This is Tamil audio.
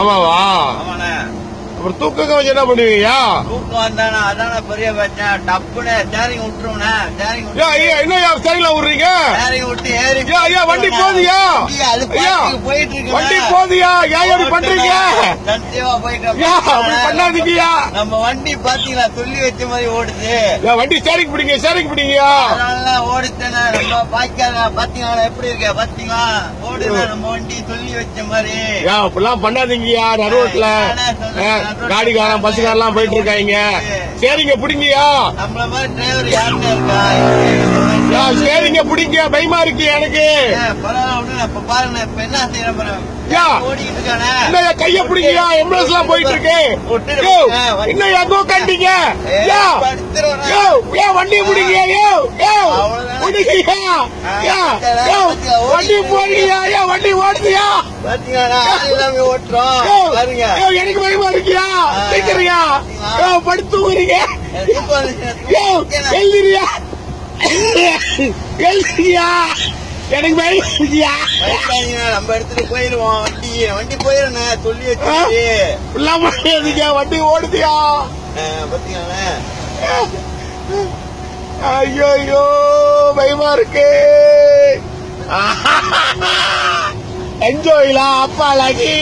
ஆமாவா? அப்புறம் தூக்கம் வச்சு என்ன பண்ணுவீங்கயா? தூக்கம் வந்தானா அதான பெரிய பிரச்சனை. டப்புன்னு ஸ்டேரிங் விட்டுருவோண்ணே. ஸ்டேரிங் என்ன ஸ்டேரிங்ல விடுறீங்க? ஸ்டேரிங் விட்டு ஏறி வண்டி போதியா? அது போயிட்டு இருக்கு. வண்டி போதியா? ஏன் எப்படி பண்றீங்க? சத்தியமா போயிட்டு அப்படி பண்ணாதீங்கயா. நம்ம வண்டி பாத்தீங்களா சொல்லி வச்ச மாதிரி ஓடுது. வண்டி ஸ்டேரிங் பிடிங்க, ஸ்டேரிங் பிடிங்கயா. அதனால ஓடுச்சேன்னா நம்ம பாய்க்காத பாத்தீங்களா எப்படி இருக்க பாத்தீங்களா ஓடுது நம்ம வண்டி சொல்லி வச்ச மாதிரி. அப்படிலாம் பண்ணாதீங்கயா. நடுவோட்ல காடிக்காரன் பஸ்ஸுக்காரெல்லாம் போயிட்டு இருக்காங்க. சரிங்க பிடிங்கயா. நம்மள மாதிரி டிரைவர் யாருமே இருக்கா? சரிங்க பிடிங்க. பயமா இருக்கு எனக்கு. பாருங்க இப்ப என்ன செய்யறேன் ஓடிக்கிட்டு இருக்கானே. கைய பிடிங்கயா. எம்புலன்ஸ் எல்லாம் போயிட்டு இருக்கு. இன்னும் எங்கோ கண்டிங்க. வண்டி பிடிங்க. வண்டி போடுங்கயா. வண்டி ஓடுதியா? ஓட்டுறோம் எனக்கு பயமா இருக்கியா? கேக்குறியா? படுத்து ஊறீங்க. எழுதிரியா? எழுதிரியா? எனக்கு பயமா இருக்கியா? நம்ம எடுத்துட்டு போயிருவோம். வண்டி போயிருந்தேன் சொல்லி வச்சு. வண்டி ஓடுதியா? பாத்தீங்களா? ஐயோ பயமா இருக்கு. என்ஜாய்லா அப்பா லகி.